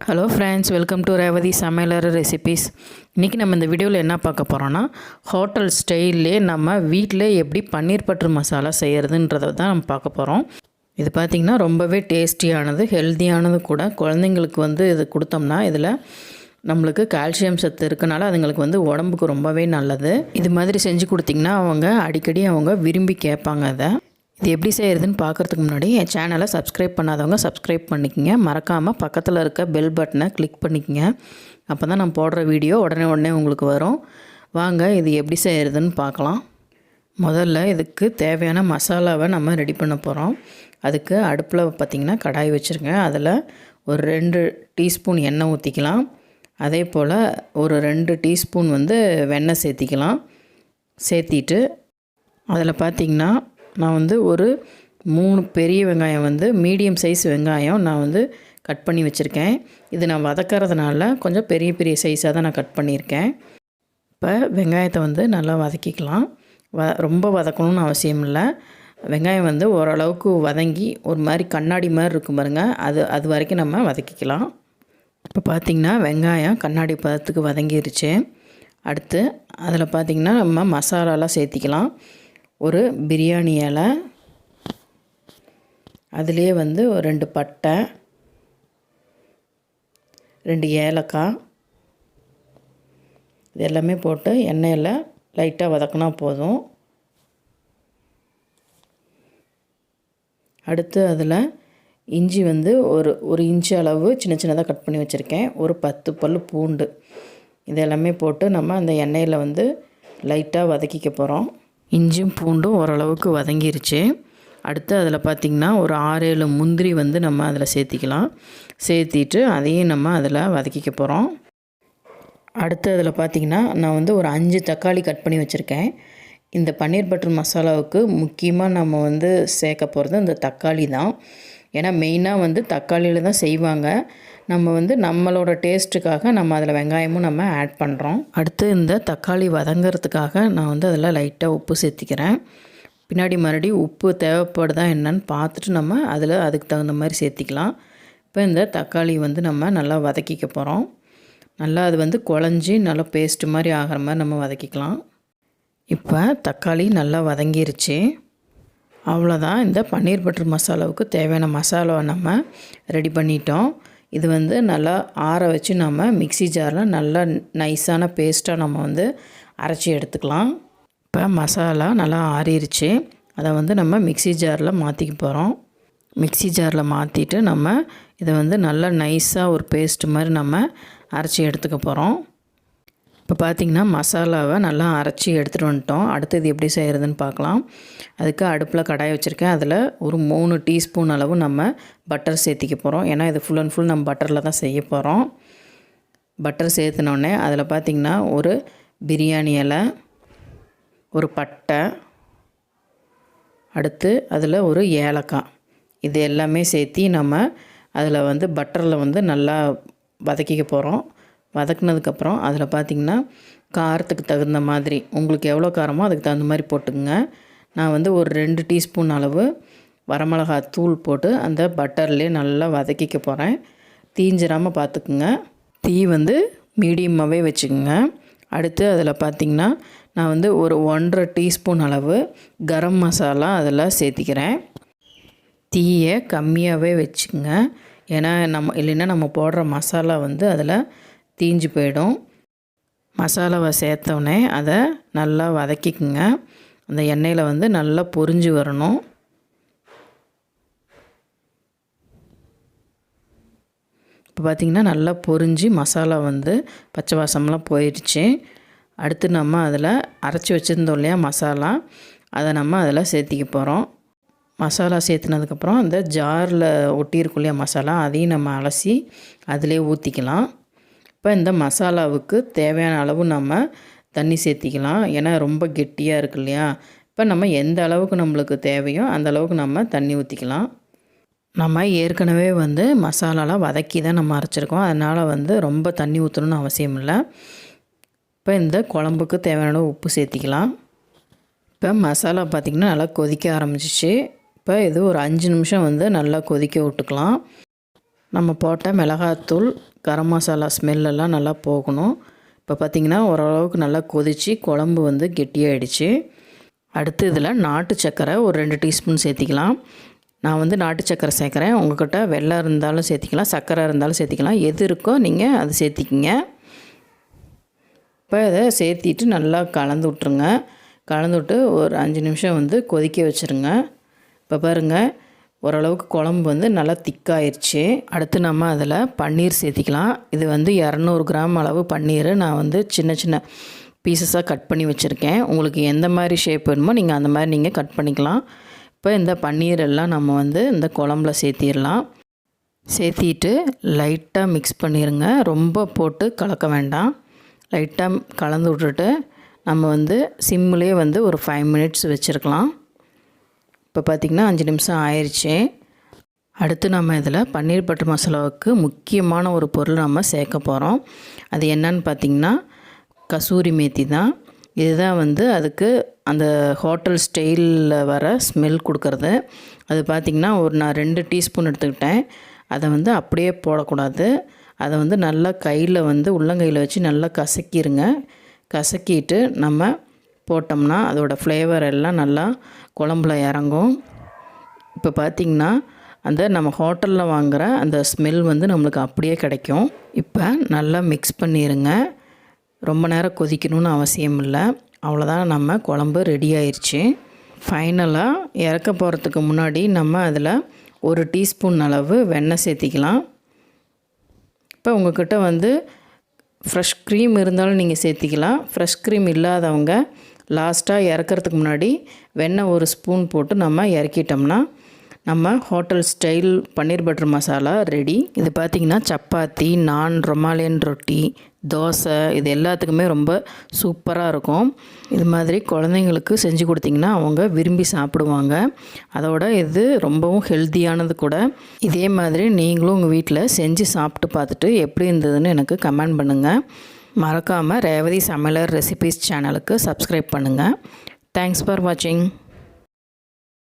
Hello friends, welcome to Revathi சமையலறை recipes. இன்றைக்கி நம்ம இந்த வீடியோவில் என்ன பார்க்க போகிறோன்னா, ஹோட்டல் ஸ்டைல்லே நம்ம வீட்டிலே எப்படி பன்னீர் பட்டர் மசாலா செய்கிறதுன்றதை தான் நம்ம பார்க்க போகிறோம். இது பார்த்திங்கன்னா ரொம்பவே டேஸ்டியானது, ஹெல்த்தியானது கூட. குழந்தைங்களுக்கு இது கொடுத்தோம்னா இதில் நம்மளுக்கு கால்சியம் சத்து இருக்கனால அதுங்களுக்கு உடம்புக்கு ரொம்பவே நல்லது. இது மாதிரி செஞ்சு கொடுத்திங்கன்னா அவங்க அடிக்கடி விரும்பி கேட்பாங்க. அதை இது எப்படி செய்கிறதுன்னு பார்க்குறதுக்கு முன்னாடி என் சேனலை சப்ஸ்கிரைப் பண்ணாதவங்க சப்ஸ்கிரைப் பண்ணிக்கங்க. மறக்காமல் பக்கத்தில் இருக்க பெல் பட்டனை கிளிக் பண்ணிக்கங்க. அப்போ தான் நான் போடுற வீடியோ உடனே உங்களுக்கு வரும். வாங்க இது எப்படி செய்கிறதுன்னு பார்க்கலாம். முதல்ல இதுக்கு தேவையான மசாலாவை நம்ம ரெடி பண்ண போகிறோம். அதுக்கு அடுப்பில் பார்த்திங்கன்னா கடாய் வச்சுருங்க. அதில் ஒரு 2 டீஸ்பூன் எண்ணெய் ஊற்றிக்கலாம். அதே போல் ஒரு 2 டீஸ்பூன் வெண்ணெய் சேர்த்திக்கலாம். சேர்த்திட்டு அதில் பார்த்திங்கன்னா நான் ஒரு 3 பெரிய வெங்காயம் மீடியம் சைஸ் வெங்காயம் நான் கட் பண்ணி வச்சுருக்கேன். இது நான் வதக்கிறதுனால கொஞ்சம் பெரிய சைஸாக தான் நான் கட் பண்ணியிருக்கேன். இப்போ வெங்காயத்தை நல்லா வதக்கிக்கலாம். ரொம்ப வதக்கணும்னு அவசியம் இல்லை. வெங்காயம் ஓரளவுக்கு வதங்கி ஒரு மாதிரி கண்ணாடி மாதிரி இருக்கும் பாருங்கள், அது வரைக்கும் நம்ம வதக்கிக்கலாம். இப்போ பார்த்திங்கன்னா வெங்காயம் கண்ணாடி பதத்துக்கு வதங்கிருச்சு. அடுத்து அதில் பார்த்திங்கன்னா நம்ம மசாலாலாம் சேர்த்திக்கலாம். ஒரு பிரியாணி இலை, அதுலேயே ஒரு 2 பட்டை, 2 ஏலக்காய், இது எல்லாமே போட்டு எண்ணெயில் லைட்டாக வதக்கினா போதும். அடுத்து அதில் இஞ்சி ஒரு இன்ச்சு அளவு சின்னதாக கட் பண்ணி வச்சுருக்கேன். ஒரு 10 பல் பூண்டு, இது எல்லாமே போட்டு நம்ம அந்த எண்ணெயில் லைட்டாக வதக்கிக்க போகிறோம். இஞ்சியும் பூண்டும் ஓரளவுக்கு வதங்கிருச்சு. அடுத்து அதில் பார்த்திங்கன்னா ஒரு 6-7 முந்திரி நம்ம அதில் சேர்த்திக்கலாம். சேர்த்திட்டு அதையும் நம்ம அதில் வதக்கிக்க போகிறோம். அடுத்து அதில் பார்த்திங்கன்னா நான் ஒரு 5 தக்காளி கட் பண்ணி வச்சுருக்கேன். இந்த பன்னீர் பட்டர் மசாலாவுக்கு முக்கியமாக நம்ம சேர்க்க போகிறது இந்த தக்காளி தான். ஏன்னா மெயினாக தக்காளியில் தான் செய்வாங்க. நம்ம நம்மளோட டேஸ்ட்டுக்காக நம்ம அதில் வெங்காயமும் நம்ம ஆட் பண்ணுறோம். அடுத்து இந்த தக்காளி வதங்கிறதுக்காக நான் அதில் லைட்டாக உப்பு சேர்த்திக்கிறேன். பின்னாடி மறுபடியும் உப்பு தேவைப்படுதா என்னன்னு பார்த்துட்டு நம்ம அதுக்கு தகுந்த மாதிரி சேர்த்திக்கலாம். இப்போ இந்த தக்காளி நம்ம நல்லா வதக்கிக்க போகிறோம். நல்லா அது குழஞ்சி நல்லா பேஸ்ட் மாதிரி ஆகிற மாதிரி நம்ம வதக்கிக்கலாம். இப்போ தக்காளி நல்லா வதங்கிருச்சு. அவ்வளோதான், இந்த பன்னீர் பட்டர் மசாலாவுக்கு தேவையான மசாலாவை நம்ம ரெடி பண்ணிட்டோம். இது நல்லா ஆற வச்சு நம்ம மிக்ஸி ஜாரில் நல்லா நைஸான பேஸ்ட்டாக நம்ம அரைச்சி எடுத்துக்கலாம். இப்போ மசாலா நல்லா ஆறிடுச்சு. அதை நம்ம மிக்ஸி ஜாரில் மாற்றிக்க போகிறோம். மிக்ஸி ஜாரில் மாற்றிட்டு நம்ம இதை நல்லா நைஸாக ஒரு பேஸ்ட் மாதிரி நம்ம அரைச்சி எடுத்துக்க போகிறோம். இப்போ பார்த்திங்கன்னா மசாலாவை நல்லா அரைச்சி எடுத்துகிட்டு வந்துட்டோம். அடுத்து இது எப்படி செய்கிறதுன்னு பார்க்கலாம். அதுக்கு அடுப்பில் கடாய் வச்சுருக்கேன். அதில் ஒரு 3 டீஸ்பூன் அளவு நம்ம பட்டர் சேர்த்திக்க போகிறோம். ஏன்னா இது ஃபுல் அண்ட் ஃபுல் நம்ம பட்டரில் தான் செய்ய போகிறோம். பட்டர் சேர்த்துனோடனே அதில் பார்த்திங்கன்னா ஒரு பிரியாணி இலை, ஒரு பட்டை, அடுத்து அதில் ஒரு ஏலக்காய், இது எல்லாமே சேர்த்தி நம்ம அதில் பட்டரில் நல்லா வதக்கிக்க போகிறோம். வதக்குனதுக்கப்புறம் அதில் பார்த்திங்கன்னா காரத்துக்கு தகுந்த மாதிரி உங்களுக்கு எவ்வளோ காரமோ அதுக்கு தகுந்த மாதிரி போட்டுக்குங்க. நான் ஒரு 2 டீஸ்பூன் அளவு வரமிளகாய் தூள் போட்டு அந்த பட்டர்லேயே நல்லா வதக்கிக்க போகிறேன். தீஞ்சிராமல் பார்த்துக்குங்க. தீ மீடியமாகவே வச்சுக்கோங்க. அடுத்து அதில் பார்த்திங்கன்னா நான் ஒரு 1.5 டீஸ்பூன் அளவு கரம் மசாலா அதில் சேர்த்திக்கிறேன். தீயை கம்மியாகவே வச்சுக்கோங்க. ஏன்னா இல்லைன்னா நம்ம போடுற மசாலா அதில் தீஞ்சு போயிடும். மசாலாவை சேர்த்தோடனே அதை நல்லா வதக்கிக்குங்க. அந்த எண்ணெயில் நல்லா பொரிஞ்சு வரணும். இப்போ பார்த்திங்கன்னா நல்லா பொரிஞ்சு மசாலா பச்சை வாசம்லாம் போயிடுச்சு. அடுத்து நம்ம அதில் அரைச்சி வச்சுருந்தோம் இல்லையா மசாலா, அதை நம்ம அதில் சேர்த்திக்க போகிறோம். மசாலா சேர்த்துனதுக்கப்புறம் அந்த ஜாரில் ஒட்டியிருக்கும் இல்லையா மசாலா, அதையும் நம்ம அலசி அதிலே ஊற்றிக்கலாம். இப்போ இந்த மசாலாவுக்கு தேவையான அளவு நம்ம தண்ணி சேர்த்திக்கலாம். ஏன்னா ரொம்ப கெட்டியாக இருக்கு இல்லையா. இப்போ நம்ம எந்த அளவுக்கு நம்மளுக்கு தேவையோ அந்த அளவுக்கு நம்ம தண்ணி ஊற்றிக்கலாம். நம்ம ஏற்கனவே மசாலாலாம் வதக்கி தான் நம்ம அரைச்சிருக்கோம். அதனால் ரொம்ப தண்ணி ஊற்றணும்னு அவசியம் இல்லை. இப்போ இந்த குழம்புக்கு தேவையான உப்பு சேர்த்திக்கலாம். இப்போ மசாலா பார்த்திங்கன்னா நல்லா கொதிக்க ஆரம்பிச்சிச்சு. இப்போ இது ஒரு 5 நிமிஷம் நல்லா கொதிக்க விட்டுக்கலாம். நம்ம போட்ட மிளகாத்தூள், கரம் மசாலா ஸ்மெல்லெல்லாம் நல்லா போகணும். இப்போ பார்த்திங்கன்னா ஓரளவுக்கு நல்லா கொதித்து குழம்பு வந்து கெட்டியாகிடுச்சு. அடுத்து இதில் நாட்டு சர்க்கரை ஒரு 2 டீஸ்பூன் சேர்த்திக்கலாம். நான் வந்து நாட்டு சர்க்கரை சேர்க்குறேன். உங்கள்கிட்ட வெல்லம் இருந்தாலும் சேர்த்திக்கலாம், சர்க்கரை இருந்தாலும் சேர்த்திக்கலாம். எது இருக்கோ நீங்கள் அது சேர்த்திக்கிங்க. இப்போ இதை சேர்த்திட்டு நல்லா கலந்து விட்ருங்க. கலந்து விட்டு ஒரு 5 நிமிஷம் வந்து கொதிக்க வச்சுருங்க. இப்போ பாருங்கள், ஓரளவுக்கு குழம்பு வந்து நல்லா திக்காயிருச்சு. அடுத்து நம்ம அதில் பன்னீர் சேர்த்திக்கலாம். இது வந்து 200 கிராம் அளவு பன்னீர் நான் வந்து சின்ன சின்ன பீசஸாக கட் பண்ணி வச்சுருக்கேன். உங்களுக்கு எந்த மாதிரி ஷேப் வேணுமோ நீங்கள் அந்த மாதிரி நீங்கள் கட் பண்ணிக்கலாம். இப்போ இந்த பன்னீர் எல்லாம் நம்ம வந்து இந்த குழம்புல சேர்த்திடலாம். சேர்த்திட்டு லைட்டாக மிக்ஸ் பண்ணிடுங்க. ரொம்ப போட்டு கலக்க வேண்டாம். லைட்டாக கலந்து விட்டுட்டு நம்ம வந்து சிம்லேயே வந்து ஒரு 5 மினிட்ஸ் வச்சுருக்கலாம். இப்போ பார்த்திங்கன்னா 5 நிமிஷம் ஆயிடுச்சு. அடுத்து நம்ம இதில் பன்னீர் பட்டர் மசாலாவுக்கு முக்கியமான ஒரு பொருள் நம்ம சேர்க்க போகிறோம். அது என்னன்னு பார்த்திங்கன்னா கசூரி மேத்தி தான். இதுதான் வந்து அதுக்கு அந்த ஹோட்டல் ஸ்டைலில் வர ஸ்மெல் கொடுக்கறது. அது பார்த்திங்கன்னா நான் 2 டீஸ்பூன் எடுத்துக்கிட்டேன். அதை வந்து அப்படியே போடக்கூடாது. அதை வந்து நல்லா கையில் வந்து உள்ளங்கையில் வச்சு நல்லா கசக்கிடுங்க. கசக்கிட்டு நம்ம போட்டோம்னா அதோடய ஃப்ளேவர் எல்லாம் நல்லா குழம்புல இறங்கும். இப்போ பார்த்திங்கன்னா அந்த நம்ம ஹோட்டலில் வாங்குகிற அந்த ஸ்மெல் வந்து நம்மளுக்கு அப்படியே கிடைக்கும். இப்போ நல்லா மிக்ஸ் பண்ணிடுங்க. ரொம்ப நேரம் கொதிக்கணும்னு அவசியம் இல்லை. அவ்வளோதான், நம்ம குழம்பு ரெடி ஆயிடுச்சு. ஃபைனலாக இறக்க போகிறதுக்கு முன்னாடி நம்ம அதில் 1 டீஸ்பூன் அளவு வெண்ணெய் சேர்த்திக்கலாம். இப்போ உங்கள்கிட்ட வந்து ஃப்ரெஷ் க்ரீம் இருந்தாலும் நீங்கள் சேர்த்திக்கலாம். ஃப்ரெஷ் க்ரீம் இல்லாதவங்க லாஸ்ட்டாக இறக்கிறதுக்கு முன்னாடி வெண்ணெய் 1 ஸ்பூன் போட்டு நம்ம இறக்கிட்டோம்னா நம்ம ஹோட்டல் ஸ்டைல் பன்னீர் பட்டர் மசாலா ரெடி. இது பார்த்திங்கன்னா சப்பாத்தி, நான், ரொமாலியன் ரொட்டி, தோசை இது எல்லாத்துக்குமே ரொம்ப சூப்பராக இருக்கும். இது மாதிரி குழந்தைங்களுக்கு செஞ்சு கொடுத்திங்கன்னா அவங்க விரும்பி சாப்பிடுவாங்க. அதோட இது ரொம்பவும் ஹெல்த்தியானது கூட. இதே மாதிரி நீங்களும் உங்கள் வீட்டில் செஞ்சு சாப்பிட்டு பார்த்துட்டு எப்படி இருந்ததுன்னு எனக்கு கமெண்ட் பண்ணுங்கள். மறக்காமல் ரேவதி சமையலர் ரெசிபீஸ் சேனலுக்கு சப்ஸ்கிரைப் பண்ணுங்கள். தேங்க்ஸ் ஃபார் வாட்சிங்.